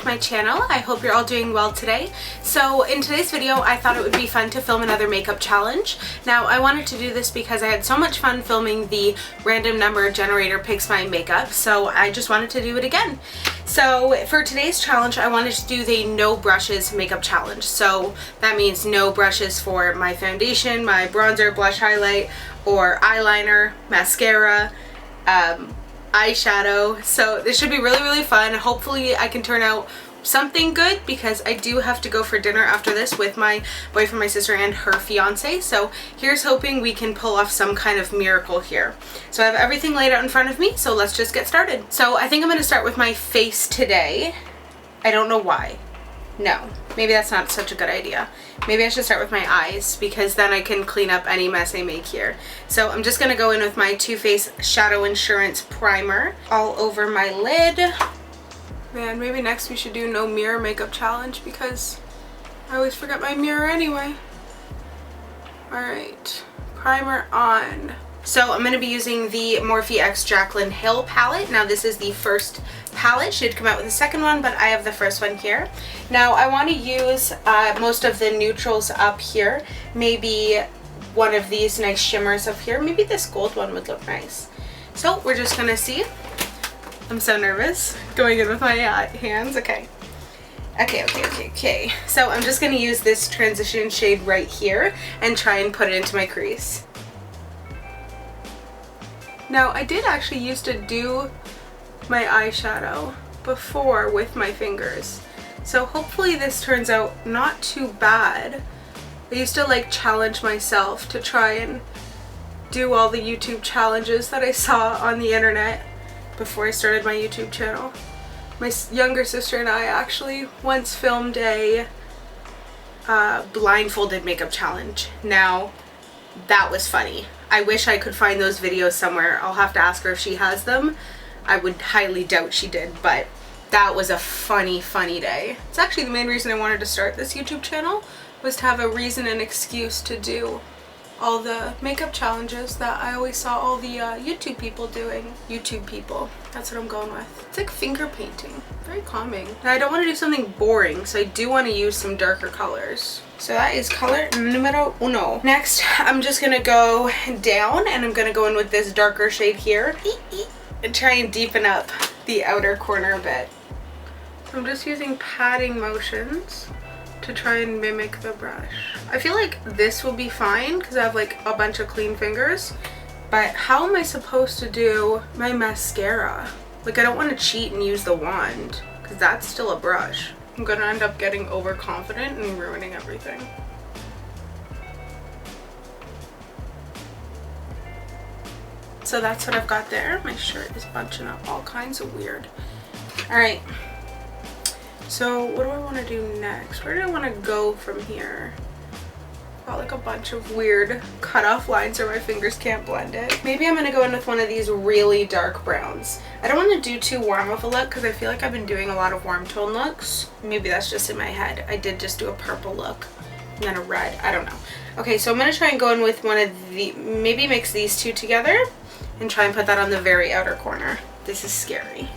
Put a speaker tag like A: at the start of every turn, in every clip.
A: to my channel. I hope you're all doing well today. So in today's video, I thought it would be fun to film another makeup challenge. Now I wanted to do this because I had so much fun filming the random number generator picks my makeup, so I just wanted to do it again. So for today's challenge, I wanted to do the no brushes makeup challenge. So that means no brushes for my foundation, my bronzer, blush, highlight, or eyeliner, mascara, eyeshadow. So this should be really fun. Hopefully I can turn out something good because I do have to go for dinner after this with my boyfriend, my sister, and her fiance. So here's hoping we can pull off some kind of miracle here. So I have everything laid out in front of me, so let's just get started. So I think I'm going to start with my face today. I don't know why. No, maybe that's not such a good idea. Maybe I should start with my eyes because then I can clean up any mess I make here. So I'm just going to go in with my Too Faced Shadow Insurance Primer all over my lid. Man, maybe next we should do no mirror makeup challenge because I always forget my mirror anyway. Alright, primer on. So I'm going to be using the Morphe X Jaclyn Hill palette. Now this is the first palette. Should come out with the second one, but I have the first one here. Now I want to use most of the neutrals up here. Maybe one of these nice shimmers up here. Maybe this gold one would look nice. So we're just going to see. I'm so nervous going in with my hands. Okay. So I'm just going to use this transition shade right here and try and put it into my crease. Now, I did actually used to do my eyeshadow before with my fingers, so hopefully this turns out not too bad. I used to like challenge myself to try and do all the YouTube challenges that I saw on the internet before I started my YouTube channel. My younger sister and I actually once filmed a blindfolded makeup challenge. Now, that was funny. I wish I could find those videos somewhere. I'll have to ask her if she has them. I would highly doubt she did, but that was a funny day. It's actually the main reason I wanted to start this YouTube channel, was to have a reason and excuse to do all the makeup challenges that I always saw all the YouTube people doing. YouTube people, that's what I'm going with. It's like finger painting, very calming. Now I don't want to do something boring, so I do want to use some darker colors. So that is color numero uno. Next, I'm just gonna go down and I'm gonna go in with this darker shade here and try and deepen up the outer corner a bit. So I'm just using patting motions to try and mimic the brush. I feel like this will be fine because I have like a bunch of clean fingers, but how am I supposed to do my mascara? Like, I don't want to cheat and use the wand because that's still a brush. I'm gonna end up getting overconfident and ruining everything. So that's what I've got there. My shirt is bunching up all kinds of weird. Alright. So what do I want to do next? Where do I want to go from here? Got like a bunch of weird cutoff lines where my fingers can't blend it. Maybe I'm going to go in with one of these really dark browns. I don't want to do too warm of a look because I feel like I've been doing a lot of warm tone looks. Maybe that's just in my head. I did just do a purple look and then a red. I don't know. Okay, so I'm going to try and go in with one of the, maybe mix these two together and try and put that on the very outer corner. This is scary.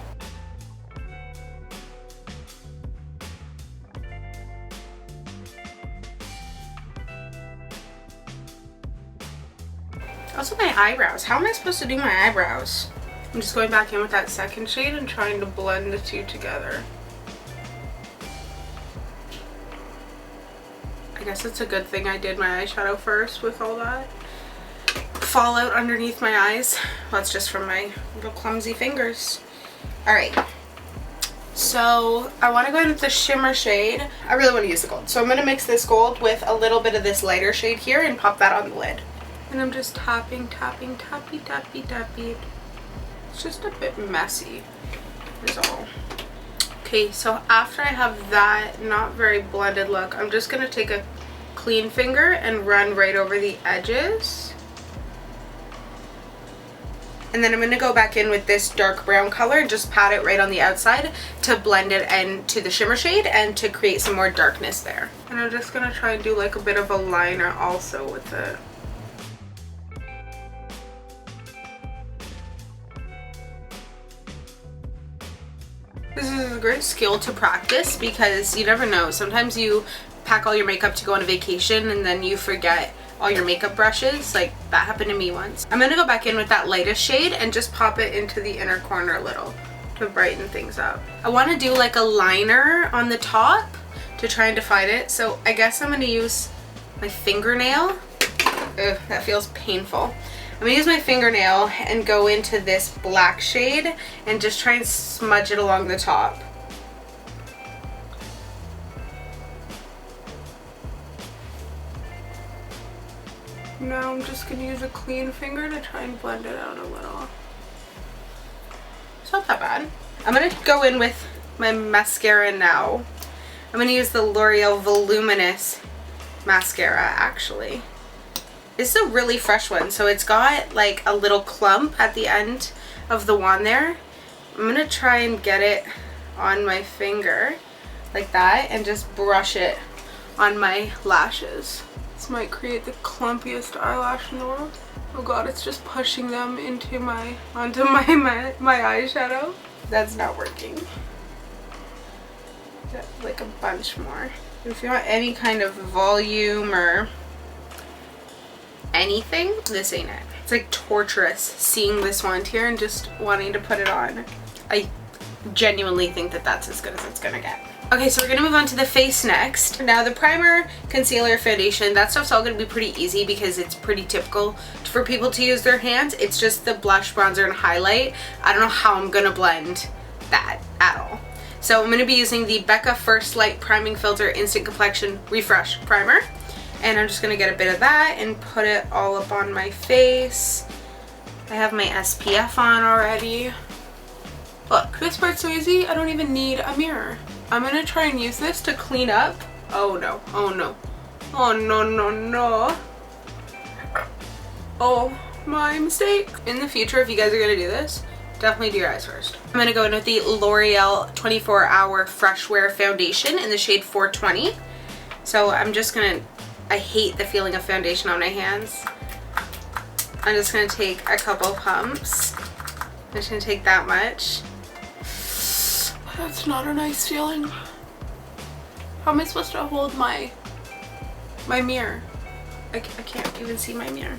A: Also my eyebrows. How am I supposed to do my eyebrows? I'm just going back in with that second shade and trying to blend the two together. I guess it's a good thing I did my eyeshadow first with all that fallout underneath my eyes. Well, it's just from my little clumsy fingers. Alright. So I want to go in with the shimmer shade. I really want to use the gold. So I'm going to mix this gold with a little bit of this lighter shade here and pop that on the lid. And I'm just tapping. It's just a bit messy, is all. Okay, so after I have that not very blended look, I'm just going to take a clean finger and run right over the edges. And then I'm going to go back in with this dark brown color and just pat it right on the outside to blend it into the shimmer shade and to create some more darkness there. And I'm just going to try and do like a bit of a liner also with it. This is a great skill to practice because you never know. Sometimes you pack all your makeup to go on a vacation and then you forget all your makeup brushes. Like that happened to me once. I'm gonna go back in with that lightest shade and just pop it into the inner corner a little to brighten things up. I want to do like a liner on the top to try and define it. So I guess I'm gonna use my fingernail. Ugh, that feels painful. I'm gonna use my fingernail and go into this black shade and just try and smudge it along the top. Now I'm just gonna use a clean finger to try and blend it out a little. It's not that bad. I'm gonna go in with my mascara now. I'm gonna use the L'Oreal Voluminous mascara actually. This is a really fresh one, so it's got like a little clump at the end of the wand there. I'm gonna try and get it on my finger like that and just brush it on my lashes. This might create the clumpiest eyelash in the world. Oh god, it's just pushing them onto my eyeshadow. That's not working. Got like a bunch more. If you want any kind of volume or anything, this ain't it. It's like torturous seeing this wand here and just wanting to put it on. I genuinely think that that's as good as it's gonna get. Okay, so we're gonna move on to the face next. Now the primer, concealer, foundation, that stuff's all gonna be pretty easy because it's pretty typical for people to use their hands. It's just the blush, bronzer, and highlight. I don't know how I'm gonna blend that at all. So I'm gonna be using the Becca First Light Priming Filter Instant Complexion Refresh Primer. And I'm just gonna get a bit of that and put it all up on my face. I have my SPF on already. Look, this part's so easy, I don't even need a mirror. I'm gonna try and use this to clean up. Oh no, oh no. Oh no, no, no. Oh, my mistake. In the future, if you guys are gonna do this, definitely do your eyes first. I'm gonna go in with the L'Oreal 24 Hour Fresh Wear Foundation in the shade 420. So I'm just gonna, I hate the feeling of foundation on my hands. I'm just gonna take a couple pumps. I'm just gonna take that much. That's not a nice feeling. How am I supposed to hold my mirror? I can't even see my mirror.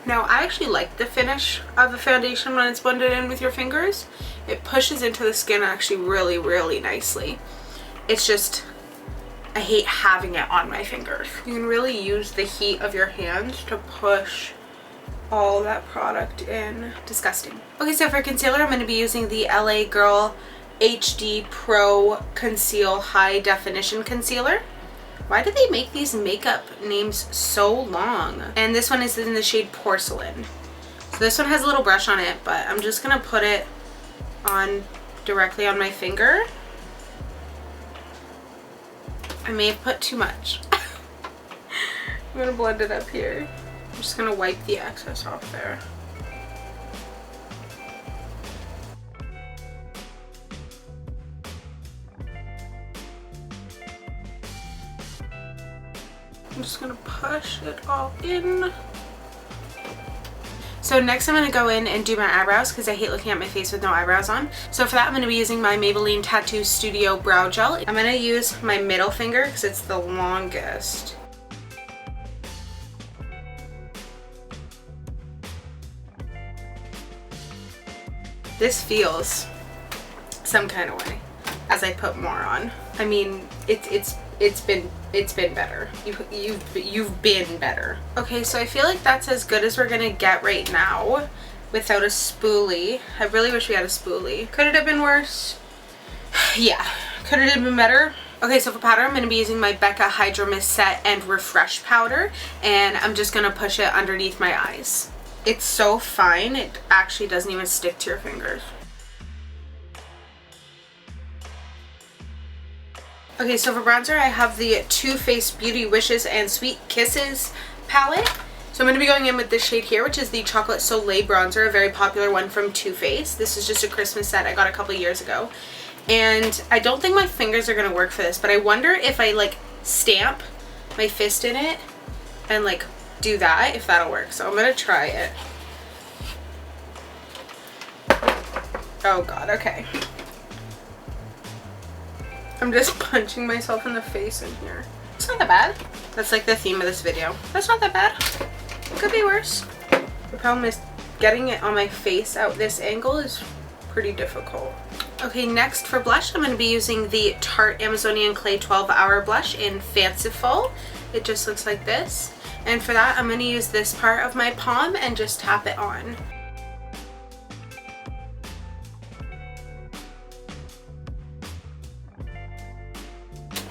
A: Now I actually like the finish of the foundation when it's blended in with your fingers. It pushes into the skin actually really, really nicely. It's just, I hate having it on my fingers. You can really use the heat of your hands to push all that product in. Disgusting. Okay, so for concealer, I'm going to be using the LA Girl HD Pro Conceal High Definition Concealer. Why do they make these makeup names so long? And this one is in the shade Porcelain. So this one has a little brush on it, but I'm just going to put it on directly on my finger. I may have put too much. I'm gonna blend it up here. I'm just gonna wipe the excess off there. I'm just gonna push it all in. So next I'm going to go in and do my eyebrows because I hate looking at my face with no eyebrows on. So for that I'm going to be using my Maybelline Tattoo Studio Brow Gel. I'm going to use my middle finger because it's the longest. This feels some kind of way as I put more on. I mean, it's been better. You've been better. Okay, so I feel like that's as good as we're gonna get right now without a spoolie. I really wish we had a spoolie. Could it have been worse? Yeah. Could it have been better? Okay, so for powder, I'm gonna be using my Becca Hydro Mist Set and Refresh powder, and I'm just gonna push it underneath my eyes. It's so fine, it actually doesn't even stick to your fingers. Okay, so for bronzer, I have the Too Faced Beauty Wishes and Sweet Kisses palette. So I'm going to be going in with this shade here, which is the Chocolate Soleil bronzer, a very popular one from Too Faced. This is just a Christmas set I got a couple years ago. And I don't think my fingers are going to work for this, but I wonder if I like stamp my fist in it and like do that if that'll work. So I'm gonna try it. Oh god, okay. I'm just punching myself in the face in here. It's not that bad. That's like the theme of this video. That's not that bad. It could be worse. The problem is getting it on my face out this angle is pretty difficult. Okay, next for blush, I'm going to be using the Tarte Amazonian Clay 12-Hour Blush in Fanciful. It just looks like this. And for that, I'm going to use this part of my palm and just tap it on.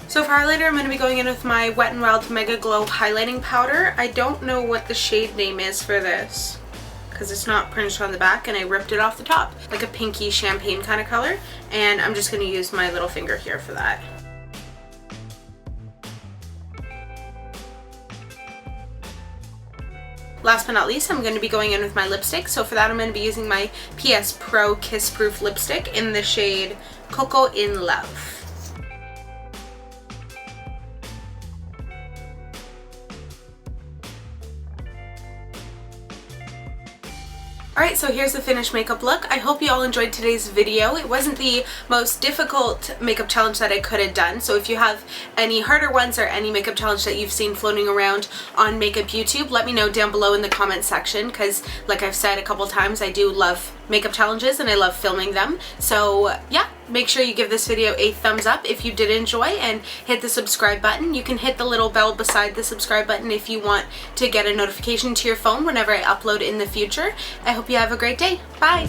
A: So for highlighter, I'm going to be going in with my Wet n Wild MegaGlo highlighting powder. I don't know what the shade name is for this because it's not printed on the back and I ripped it off the top. Like a pinky champagne kind of color. And I'm just going to use my little finger here for that. Last but not least, I'm going to be going in with my lipstick. So for that, I'm going to be using my PS Pro Kiss Proof lipstick in the shade Coco in Love. Alright, so here's the finished makeup look. I hope you all enjoyed today's video. It wasn't the most difficult makeup challenge that I could have done, so if you have any harder ones or any makeup challenge that you've seen floating around on Makeup YouTube, let me know down below in the comment section, because like I've said a couple times, I do love makeup challenges and I love filming them. So yeah, make sure you give this video a thumbs up if you did enjoy and hit the subscribe button. You can hit the little bell beside the subscribe button if you want to get a notification to your phone whenever I upload in the future. I hope you have a great day. Bye!